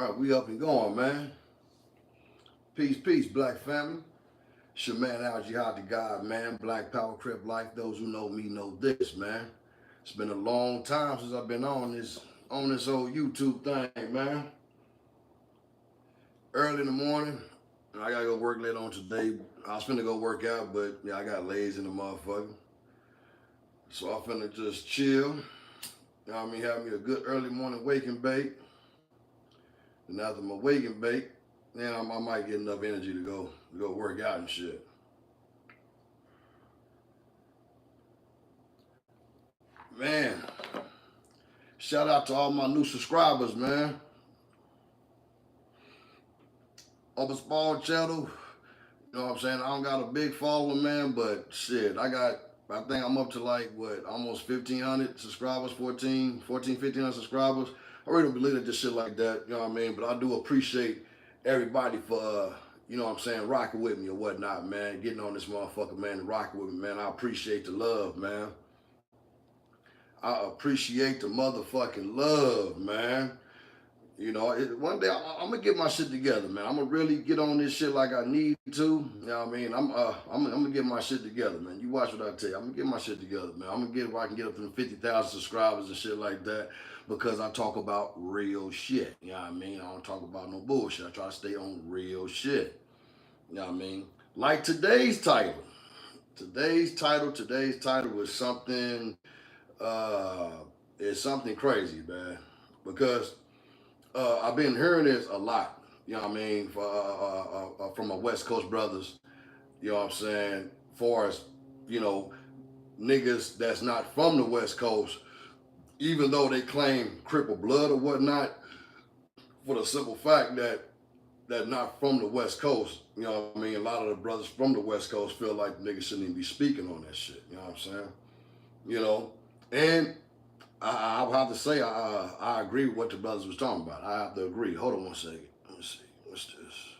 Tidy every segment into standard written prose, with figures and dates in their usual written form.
All right, we up and going, man. Peace, peace, black family. It's your man Al Jihad the God, man. Black Power Crip Life. Those who know me know this, man. It's been a long time since I've been on this old YouTube thing, man. Early in the morning, I gotta go work later on today. I was finna go work out, but yeah, I got lazy in the motherfucker. So I'm finna just chill. You know what I mean? Have me a good early morning wake and bake. And after my wake and bake, then I might get enough energy to go work out and shit. Man, shout out to all my new subscribers, man. On the small channel, you know what I'm saying? I don't got a big following, man, but shit, I think I'm up to like, what, almost 1,500 subscribers, 1,500 subscribers. I really don't believe in this shit like that, you know what I mean? But I do appreciate everybody for, you know what I'm saying, rocking with me or whatnot, man. Getting on this motherfucker, man, and rocking with me, man. I appreciate the love, man. I appreciate the motherfucking love, man. You know, one day I'm gonna get my shit together, man. I'm gonna really get on this shit like I need to. You know what I mean? I'm gonna get my shit together, man. You watch what I tell you. I'm gonna get my shit together, man. I'm gonna get where I can get up to 50,000 subscribers and shit like that because I talk about real shit. You know what I mean? I don't talk about no bullshit. I try to stay on real shit. You know what I mean? Like today's title. Today's title is something. Uh, is something crazy, man, because I've been hearing this a lot, you know what I mean, from my West Coast brothers, you know what I'm saying, far as, you know, niggas that's not from the West Coast, even though they claim cripple blood or whatnot, for the simple fact that they're not from the West Coast, you know what I mean, a lot of the brothers from the West Coast feel like the niggas shouldn't even be speaking on that shit, you know what I'm saying, you know, and I have to say I agree with what the brothers was talking about. I have to agree. Hold on one second. Let me see. What's this?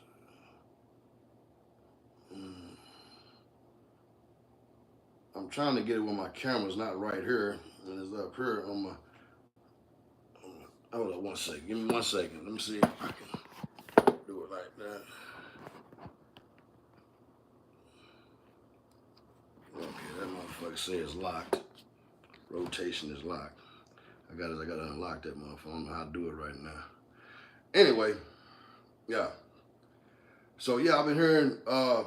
Mm. I'm trying to get it when my camera's not right here and it's up here on my. Hold on one second. Give me 1 second. Let me see if I can do it like that. Okay, that motherfucker says locked. Rotation is locked. I gotta unlock that motherfucker. I don't know how to do it right now. Anyway, yeah. So yeah, I've been hearing a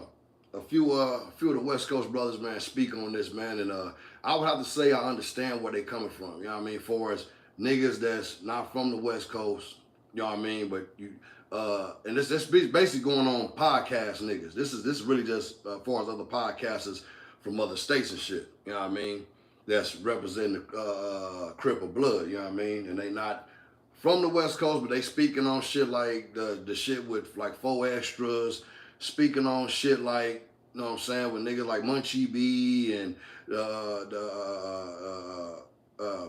few of the West Coast brothers, man, speak on this, man, and I would have to say I understand where they coming from. You know what I mean? For as niggas that's not from the West Coast, you know what I mean? But you and this basically going on podcast niggas. This is really just far as other podcasters from other states and shit. You know what I mean? That's representing the Cripple Blood. You know what I mean? And they not from the West Coast, but they speaking on shit like the shit with like four extras, speaking on shit like, you know what I'm saying, with niggas like Munchie B and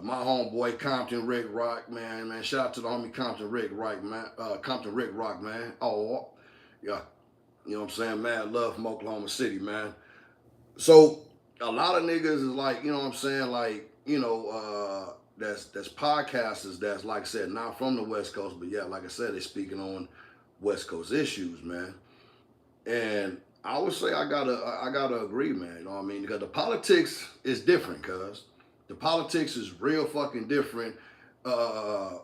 my homeboy Compton Rick Rock, man. Shout out to the homie Compton Rick Rock, man. Compton Rick Rock, man. Oh, yeah. You know what I'm saying? Mad love from Oklahoma City, man. So a lot of niggas is like, you know what I'm saying, like, you know, that's podcasters that's, like I said, not from the West Coast, but yeah, like I said, they speaking on West Coast issues, man. And I would say I gotta agree, man. You know what I mean? Because the politics is different, cuz the politics is real fucking different, uh,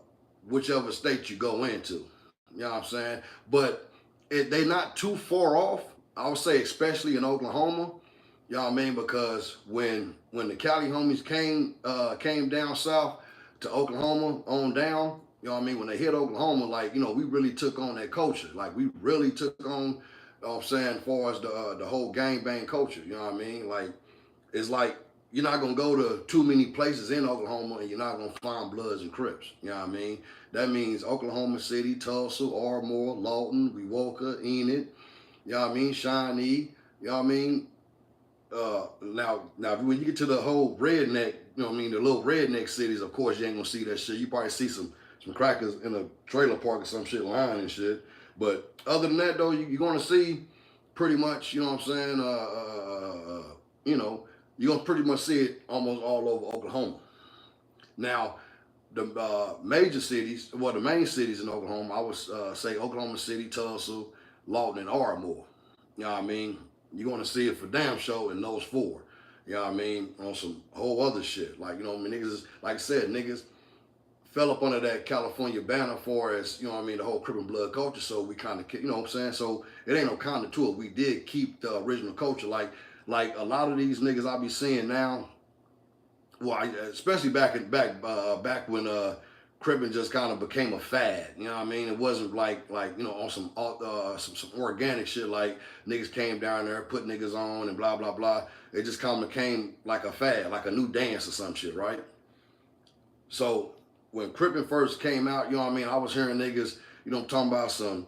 whichever state you go into. You know what I'm saying? But they not too far off. I would say, especially in Oklahoma. You know what I mean? Because when the Cali homies came down south to Oklahoma on down, you know what I mean? When they hit Oklahoma, like, you know, we really took on that culture. Like, we really took on, you know what I'm saying, as far as the whole gangbang culture. You know what I mean? Like, it's like you're not gonna go to too many places in Oklahoma and you're not gonna find Bloods and Crips. You know what I mean? That means Oklahoma City, Tulsa, Ardmore, Lawton, Wewoka, Enid. You know what I mean? Shawnee. You know what I mean? Now, when you get to the whole redneck, you know what I mean, the little redneck cities, of course, you ain't gonna see that shit. You probably see some crackers in a trailer park or some shit lying and shit. But other than that, though, you're gonna see pretty much, you know what I'm saying, you know, you're gonna pretty much see it almost all over Oklahoma. Now, the major cities, well, the main cities in Oklahoma, I would say Oklahoma City, Tulsa, Lawton, and Ardmore. You know what I mean? You're going to see it for damn sure in those four. You know what I mean? On some whole other shit. Like, you know, niggas, like I said, niggas fell up under that California banner for as, you know what I mean, the whole Crip and Blood culture. So we kind of, you know what I'm saying? So it ain't no counter to it. We did keep the original culture. Like a lot of these niggas I be seeing now, well, especially back when cribbing just kind of became a fad. You know what I mean? It wasn't like you know on some organic shit like niggas came down there, put niggas on and blah blah blah. It just kind of became like a fad, like a new dance or some shit, right? So when cribbing first came out, you know what I mean? I was hearing niggas, you know, I'm talking about some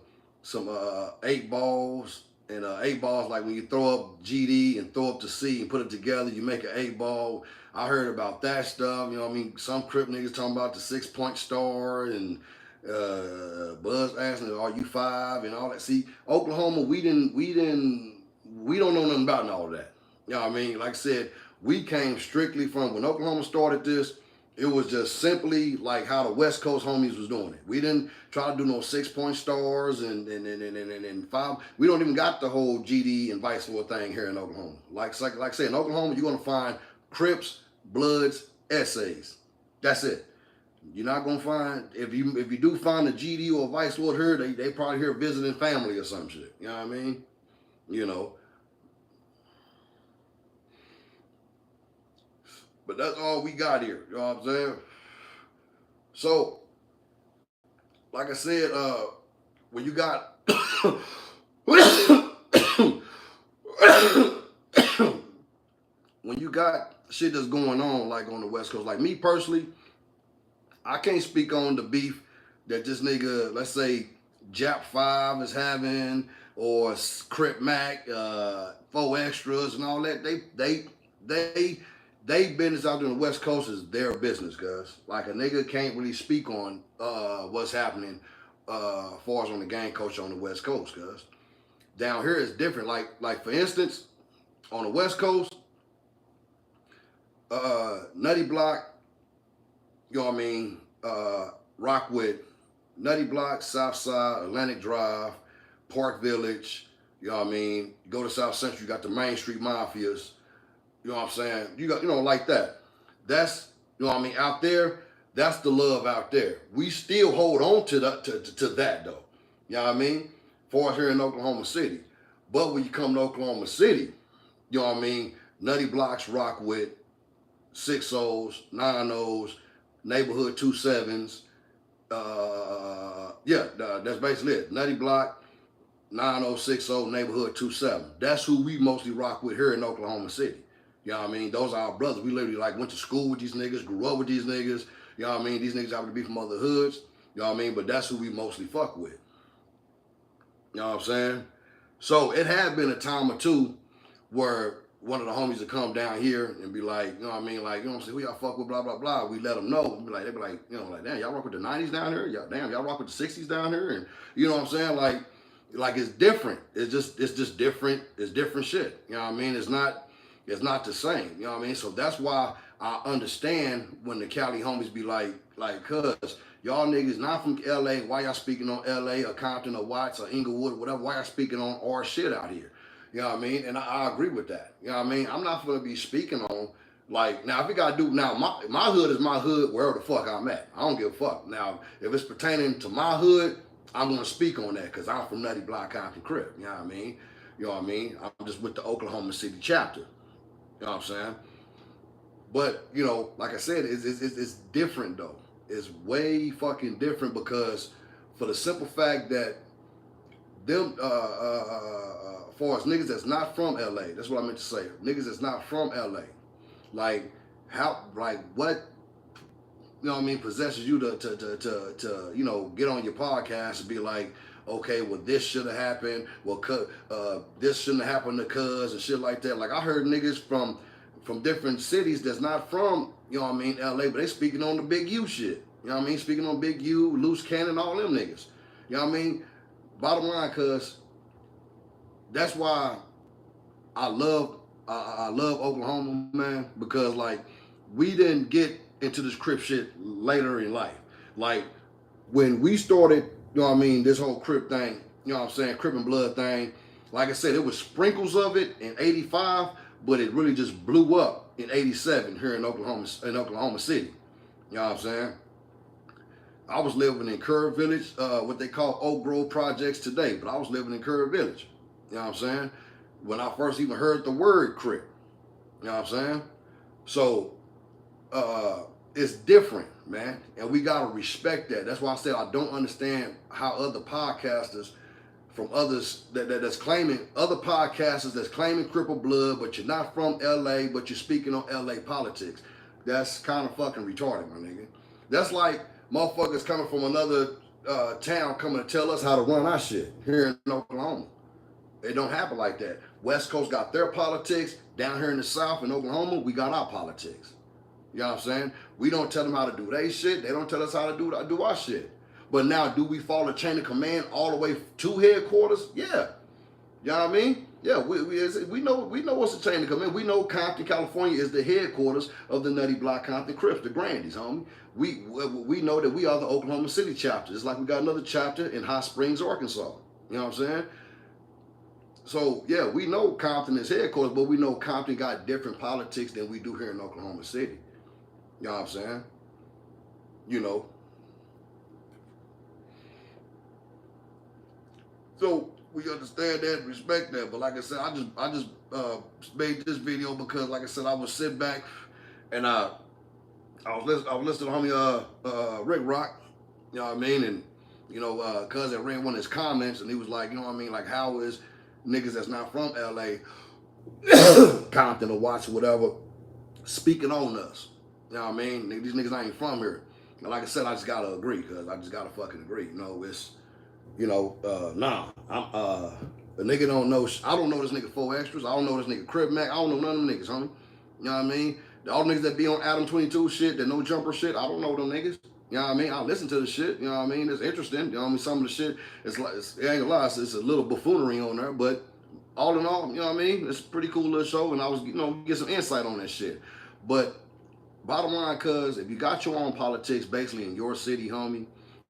8 balls. And 8 balls, like when you throw up GD and throw up the C and put it together, you make an 8 ball. I heard about that stuff. You know what I mean? Some Crip niggas talking about the 6-point star and Buzz asking, "Are you 5?" and all that. See, Oklahoma, we don't know nothing about all that. You know what I mean? Like I said, we came strictly from when Oklahoma started this. It was just simply like how the West Coast homies was doing it. We didn't try to do no 6-point stars and 5. We don't even got the whole GD and Vice Lord thing here in Oklahoma. Like I said, in Oklahoma, you're gonna find Crips, Bloods, essays. That's it. You're not gonna find if you do find a GD or a Vice Lord here, they probably here visiting family or some shit. You know what I mean? You know. But that's all we got here. You know what I'm saying? So, like I said, when you got when you got shit that's going on like on the West Coast, like me personally, I can't speak on the beef that this nigga, let's say Jap 5 is having, or Crip Mac, 4 Extras and all that. They business out there on the West Coast is their business, cuz. Like a nigga can't really speak on what's happening as far as on the gang culture on the West Coast, cuz. Down here it's different. Like for instance, on the West Coast, Nutty Block, you know what I mean, rock with Nutty Block, Southside, Atlantic Drive, Park Village, you know what I mean? You go to South Central, you got the Main Street Mafias, you know what I'm saying? You got, you know, like that. That's, you know what I mean, out there, that's the love out there. We still hold on to that though. You know what I mean? For us here in Oklahoma City. But when you come to Oklahoma City, you know what I mean, Nutty Blocks rock with 6 O's, 9 O's, neighborhood 2 7s. That's basically it. Nutty Block, 9060, neighborhood 2 7. That's who we mostly rock with here in Oklahoma City. You know what I mean? Those are our brothers. We literally like went to school with these niggas, grew up with these niggas. You know what I mean? These niggas happen to be from other hoods. You know what I mean? But that's who we mostly fuck with. You know what I'm saying? So it had been a time or two where one of the homies would come down here and be like, you know what I mean? Like, you know what I'm saying? Who y'all fuck with, blah, blah, blah. We let them know. They be like, you know, like, damn, y'all rock with the 90s down here? Y'all rock with the 60s down here? And you know what I'm saying? Like it's different. It's just different. It's different shit. You know what I mean? It's not the same. You know what I mean? So that's why I understand when the Cali homies be like, cuz y'all niggas not from LA, why y'all speaking on LA or Compton or Watts or Inglewood or whatever, why y'all speaking on our shit out here? You know what I mean? And I agree with that. You know what I mean? I'm not gonna be speaking on like now if we gotta do now my hood is my hood wherever the fuck I'm at. I don't give a fuck. Now if it's pertaining to my hood, I'm gonna speak on that because I'm from Nutty Block, Compton, Crip. You know what I mean? You know what I mean? I'm just with the Oklahoma City chapter. You know what I'm saying? But, you know, like I said, it's different though. It's way fucking different because for the simple fact that them, as far as niggas that's not from LA, that's what I meant to say. Niggas that's not from LA, like what, you know what I mean, possesses you to you know, get on your podcast and be like, okay, well, this should have happened. Well, this shouldn't have happened to cuz and shit like that. Like I heard niggas from different cities that's not from, you know what I mean, LA, but they speaking on the Big U shit. You know what I mean? Speaking on Big U, Loose Cannon, all them niggas. You know what I mean? Bottom line, cuz that's why I love Oklahoma, man, because like we didn't get into this Crip shit later in life. Like when we started, you know what I mean, this whole Crip thing, you know what I'm saying, Crip and Blood thing. Like I said, it was sprinkles of it in '85, but it really just blew up in '87 here in Oklahoma City. You know what I'm saying? I was living in Curve Village, what they call Oak Grove Projects today, but I was living in Curve Village. You know what I'm saying? When I first even heard the word Crip. You know what I'm saying? So it's different, man, and we gotta respect that. That's why I said I don't understand how other podcasters from others that's claiming other podcasters that's claiming Cripple Blood, but you're not from LA, but you're speaking on LA politics. That's kind of fucking retarded, my nigga. That's like motherfuckers coming from another town coming to tell us how to run our shit here in Oklahoma. It don't happen like that. West Coast got their politics. Down here in the South in Oklahoma, we got our politics. You know what I'm saying? We don't tell them how to do their shit. They don't tell us how to do our shit. But now, do we follow the chain of command all the way to headquarters? Yeah. You know what I mean? Yeah, we know what's the chain of command. We know Compton, California is the headquarters of the Nutty Block Compton Crips, the Grandies, homie. We know that we are the Oklahoma City chapter. It's like we got another chapter in Hot Springs, Arkansas. You know what I'm saying? So, yeah, we know Compton is headquarters, but we know Compton got different politics than we do here in Oklahoma City. You know what I'm saying? You know. So we understand that and respect that. But like I said, I just made this video because, like I said, I was sitting back and I was listening to homie Rick Rock, you know what I mean? And, you know, cuz that ran one of his comments and he was like, you know what I mean, like how is niggas that's not from LA, Compton or Watts or whatever, speaking on us. You know what I mean? These niggas ain't from here. And like I said, I just gotta agree, cause I just gotta fucking agree. You know, it's, you know, nah. I'm a nigga don't know, I don't know this nigga 4Extras, I don't know this nigga Crip Mac, I don't know none of them niggas, homie. You know what I mean? All the niggas that be on Adam 22 shit, that no jumper shit, I don't know them niggas. You know what I mean? I listen to the shit, you know what I mean? It's interesting. You know what I mean? Some of the shit, it ain't gonna lie, it's a little buffoonery on there, but all in all, you know what I mean? It's a pretty cool little show, and I was, you know, get some insight on that shit. But bottom line, cuz, if you got your own politics basically in your city, homie,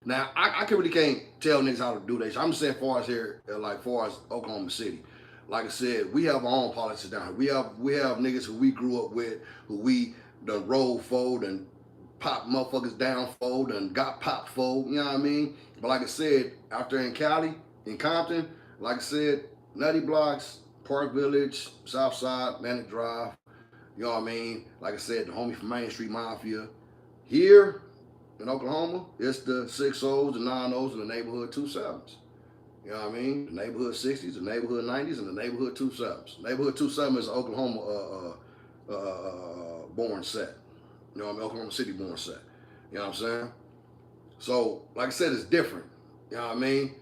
now I really can't tell niggas how to do that shit. I'm just saying far as here, like far as Oklahoma City. Like I said, we have our own politics down here. We have niggas who we grew up with, who we done rolled fold and pop motherfuckers down fold and got popped fold, you know what I mean? But like I said, out there in Cali, in Compton, like I said, Nutty Blocks, Park Village, Southside, Manic Drive, you know what I mean? Like I said, the homie from Main Street Mafia. Here in Oklahoma, it's the 6-0s, the 9-0s, and the neighborhood 2-7s. You know what I mean? The neighborhood 60s, the neighborhood 90s, and the neighborhood 2-7s. Neighborhood 2-7 is an Oklahoma born set. You know what I mean? Oklahoma City born set. You know what I'm saying? So, like I said, it's different. You know what I mean?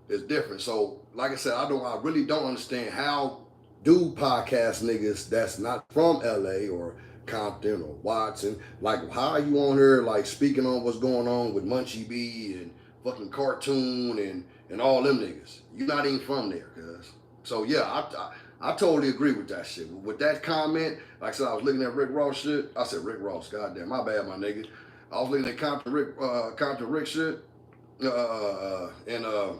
It's different. So, like I said, I really don't understand how do podcast niggas that's not from LA or Compton or Watson, like how are you on here like speaking on what's going on with Munchie B and fucking Cartoon and all them niggas? You're not even from there, cuz. So yeah, I totally agree with that shit. With that comment, like I said, I was looking at Rick Ross shit. I said Rick Ross, goddamn, my bad, my nigga. I was looking at Compton Rick shit, and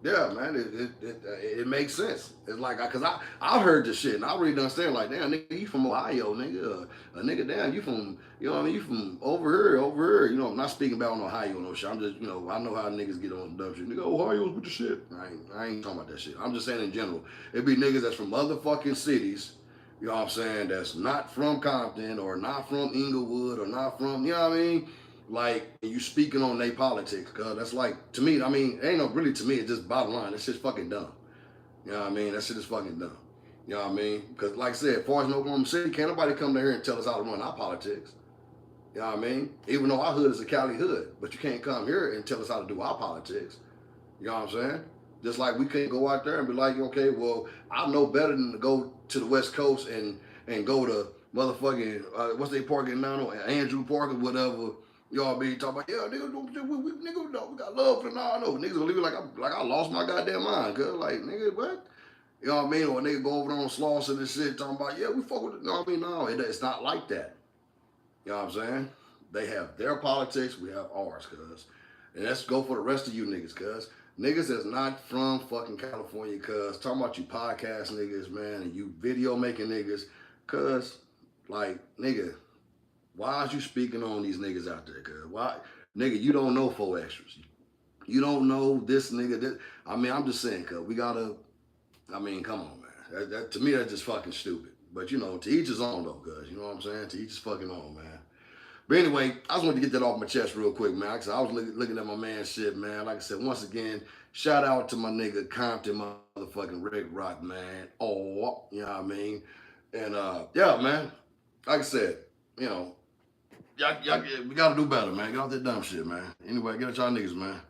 yeah, man, it makes sense. It's like, cause I heard this shit and I really don't understand. Like, damn, nigga, you from Ohio, nigga, a nigga, damn, you from, you know what I mean, you from over here. You know, I'm not speaking about Ohio no shit. I'm just, you know, I know how niggas get on dumb shit. Nigga, Ohio's with the shit. I ain't talking about that shit. I'm just saying in general, it be niggas that's from motherfucking cities. You know what I'm saying? That's not from Compton or not from Inglewood or not from, you know what I mean? Like, you speaking on their politics, cause that's like, to me, I mean, it ain't no really to me, it's just bottom line, that shit's fucking dumb. You know what I mean? That shit is fucking dumb. You know what I mean? Because like I said, as far as in Oklahoma City, can't nobody come down here and tell us how to run our politics. You know what I mean? Even though our hood is a Cali hood, but you can't come here and tell us how to do our politics. You know what I'm saying? Just like we can't go out there and be like, okay, well, I know better than to go to the West Coast and go to motherfucking, what's they parking now, Andrew Park or whatever. Y'all be talking about, yeah, nigga, we got love for the no. Niggas gonna leave it like I lost my goddamn mind, cuz, like, nigga, what? You know what I mean? Or a nigga go over there on Slauson and shit, talking about, yeah, we fuck with it. You know what I mean? No, it's not like that. You know what I'm saying? They have their politics, we have ours, cuz. And let's go for the rest of you niggas, cuz. Niggas that's not from fucking California, cuz. Talking about you podcast niggas, man, and you video making niggas, cuz, like, nigga, why is you speaking on these niggas out there, cuz? Why? Nigga, you don't know 4Extras. You don't know this nigga. This. I mean, I'm just saying, cuz, we gotta, I mean, come on, man. To me, that's just fucking stupid. But, you know, to each his own, though, cuz. You know what I'm saying? To each his fucking own, man. But anyway, I just wanted to get that off my chest real quick, man. Cause I was looking at my man shit, man. Like I said, once again, shout out to my nigga Compton motherfucking Rick Rock, man. Oh, you know what I mean? And yeah, man. Like I said, you know, y'all, we gotta do better, man. Get off that dumb shit, man. Anyway, get at y'all niggas, man.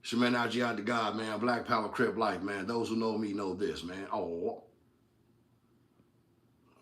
It's your man out the God, man. Black Power Crip Life, man. Those who know me know this, man. Oh.